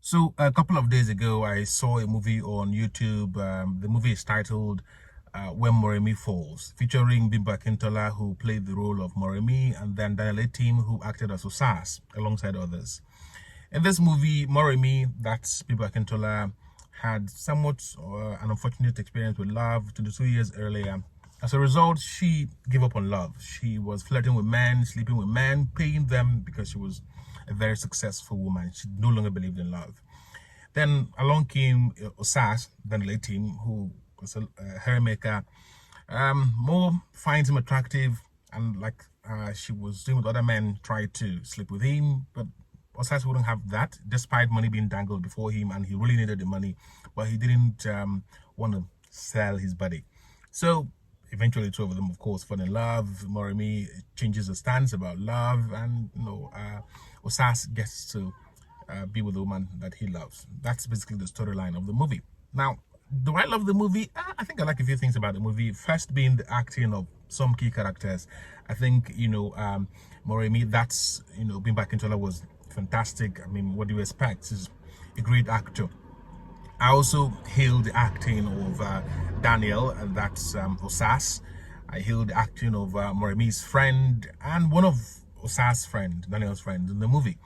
So a couple of days ago, I saw a movie on YouTube. The movie is titled When Moremi Falls, featuring Bimbo Akintola, who played the role of Moremi, and then Daniel Etim, who acted as Osas, alongside others. In this movie, Moremi, that's Bimbo Akintola, had somewhat an unfortunate experience with love 22 years earlier. As a result, she gave up on love. She was flirting with men, sleeping with men, paying them because she was a very successful woman. She no longer believed in love. Then along came Osas, then Etim, who was a hair maker. More finds him attractive, and like she was doing with other men, tried to sleep with him, but Osas wouldn't have that, despite money being dangled before him, and he really needed the money, but he didn't want to sell his body. So eventually, two of them, of course, fall in love. Moremi changes the stance about love, and Osas gets to be with the woman that he loves. That's basically the storyline of the movie. Now, do I love the movie? I think I like a few things about the movie. First being the acting of some key characters. I think, Moremi, that's, Bimbo Akintola was fantastic. I mean, what do you expect? He's a great actor. I also hailed the acting of Daniel, and that's Osas. I hailed the acting of Moremi's friend and one of Osas' friend, Daniel's friend, in the movie.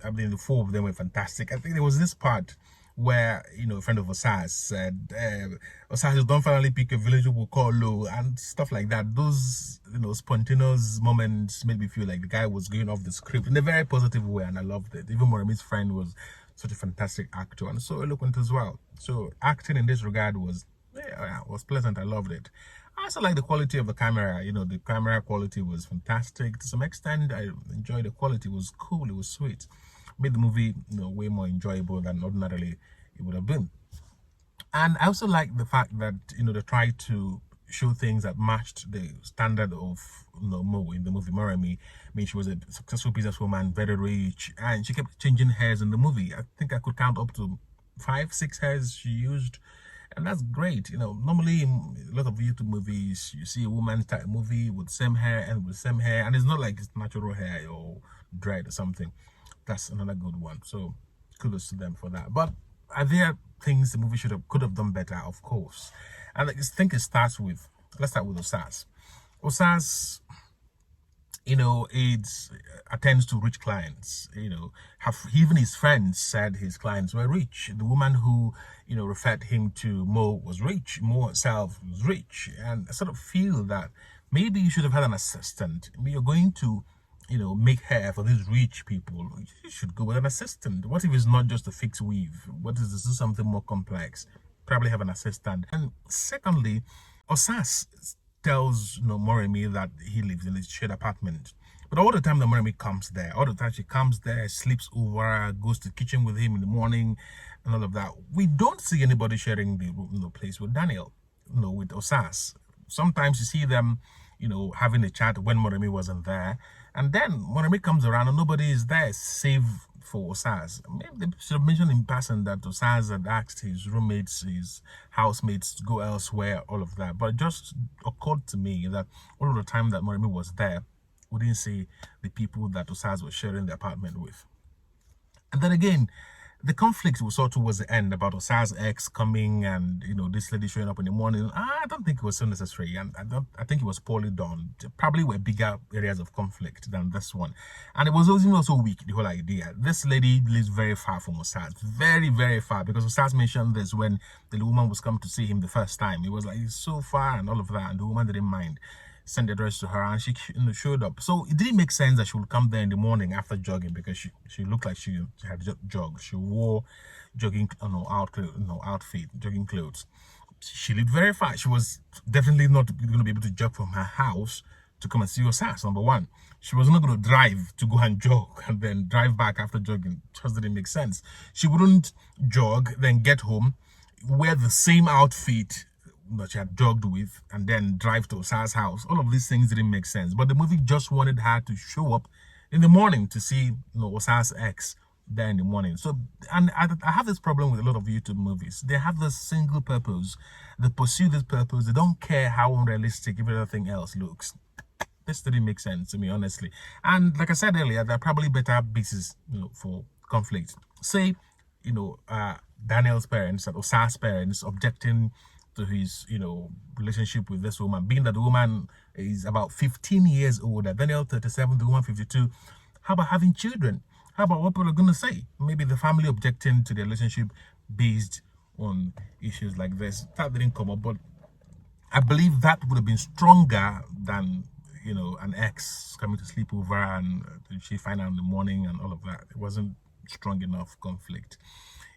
I mean, the four of them were fantastic. I think there was this part where, a friend of Osas said, Osas, don't finally pick a village we'll call low, and stuff like that. Those, spontaneous moments made me feel like the guy was going off the script in a very positive way, and I loved it. Even Moremi's friend was such a fantastic actor and so eloquent as well. So acting in this regard was pleasant. I loved it. I also like the quality of the camera. The camera quality was fantastic. To some extent, I enjoyed the quality. It was cool. It was sweet. Made the movie, way more enjoyable than ordinarily it would have been. And I also like the fact that, they tried to show things that matched the standard of, Mo in the movie Moremi. I mean, she was a successful businesswoman, very rich, and she kept changing hairs in the movie. I think I could count up to 5, 6 hairs she used. And that's great. Normally in a lot of YouTube movies, you see a woman type movie with same hair and with same hair, and it's not like it's natural hair or dread or something. That's another good one. So kudos to them for that. But are there things the movie could have done better? Of course. And I think it starts with, let's start with Osas. Osas, it attends to rich clients. Even his friends said his clients were rich. The woman who, referred him to Mo was rich. Mo herself was rich. And I sort of feel that maybe you should have had an assistant. I mean, you're going to, make hair for these rich people. You should go with an assistant. What if it's not just a fixed weave? What is this? Do something more complex? Probably have an assistant. And secondly, Osas tells Moremi that he lives in his shared apartment. But all the time that Moremi comes there, all the time she comes there, sleeps over, goes to the kitchen with him in the morning, and all of that. We don't see anybody sharing the place with Daniel, with Osas. Sometimes you see them, having a chat when Moremi wasn't there. And then Moremi comes around and nobody is there save for Osas. Maybe they should have mentioned in passing that Osas had asked his roommates, his housemates to go elsewhere, all of that. But it just occurred to me that all of the time that Moremi was there, we didn't see the people that Osas was sharing the apartment with. And then again, the conflict we saw towards the end about Osas' ex coming and this lady showing up in the morning, I don't think it was so necessary, and I think it was poorly done. There probably were bigger areas of conflict than this one, and it was also weak, the whole idea. This lady lives very far from Osas, very, very far, because Osas mentioned this when the woman was coming to see him the first time. It was like, it's so far and all of that, and the woman didn't mind. Sent the address to her, and she showed up. So it didn't make sense that she would come there in the morning after jogging, because she looked like she had jogged. She wore jogging outfit, jogging clothes. She lived very far. She was definitely not going to be able to jog from her house to come and see Osas. Number one, she was not going to drive to go and jog and then drive back after jogging. It just didn't make sense. She wouldn't jog, then get home, wear the same outfit that she had jogged with, and then drive to Osas' house. All of these things didn't make sense. But the movie just wanted her to show up in the morning to see Osas' ex there in the morning. So, and I have this problem with a lot of YouTube movies. They have this single purpose. They pursue this purpose. They don't care how unrealistic everything else looks. This didn't make sense to me, honestly. And like I said earlier, there are probably better bases, for conflict. Say Daniel's parents and Osas' parents objecting to his, relationship with this woman, being that the woman is about 15 years older, Daniel 37, the woman 52. How about having children? How about what people are going to say? Maybe the family objecting to the relationship based on issues like this. That didn't come up, but I believe that would have been stronger than, an ex coming to sleep over and she find out in the morning and all of that. It wasn't strong enough conflict,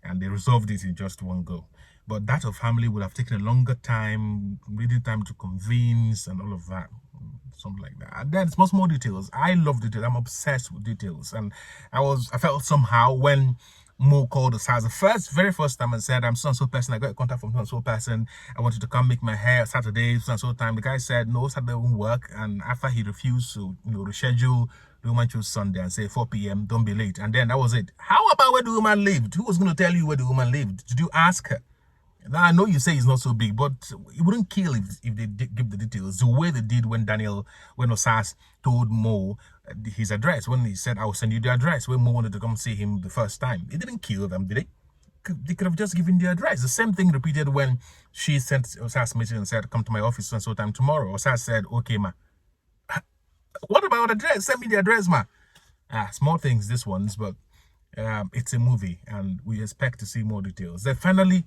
and they resolved it in just one go. But that of family would have taken a longer time, needing time to convince and all of that, something like that. And then it's much more details. I love details. I'm obsessed with details, and I felt somehow when Mo called us as the very first time and said, I'm so and so person, I got a contact from so and so person, I wanted to come make my hair Saturday, so and so time. The guy said no, Saturday won't work, and after he refused to reschedule, the woman chose Sunday and say 4 p.m. don't be late, and then that was it. How about where the woman lived? Who was going to tell you where the woman lived? Did you ask her? Now, I know you say it's not so big, but it wouldn't kill if they did give the details the way they did when Osas told Mo his address, when he said, I'll send you the address, when Mo wanted to come see him the first time. It didn't kill them, did it? They could have just given the address. The same thing repeated when she sent Osas a message and said, come to my office so and so time tomorrow. Osas said, okay, ma. What about the address? Send me the address, ma. Small things, this one's, but it's a movie, and we expect to see more details. Then finally,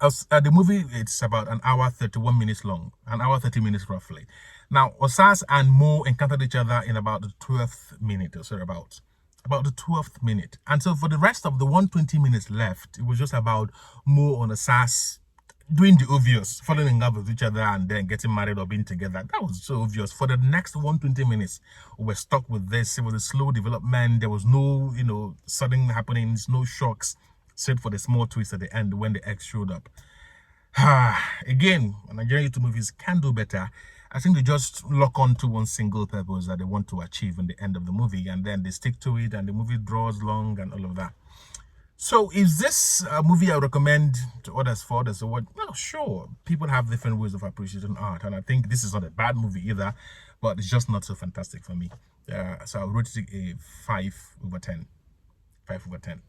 the movie, it's about an hour 31 minutes long, an hour 30 minutes roughly. Now, Osas and Mo encountered each other in about the 12th minute or so, about the 12th minute. And so for the rest of the 120 minutes left, it was just about Mo and Osas doing the obvious, falling in love with each other and then getting married or being together. That was so obvious. For the next 120 minutes, we were stuck with this. It was a slow development. There was no, sudden happenings, no shocks, save for the small twist at the end when the ex showed up. Again, Nigerian YouTube movies can do better. I think they just lock on to one single purpose that they want to achieve in the end of the movie, and then they stick to it, and the movie draws long and all of that. So is this a movie I recommend to others for others or what? Well, sure. People have different ways of appreciating art, and I think this is not a bad movie either, but it's just not so fantastic for me. So I would rate it a 5/10. 5/10.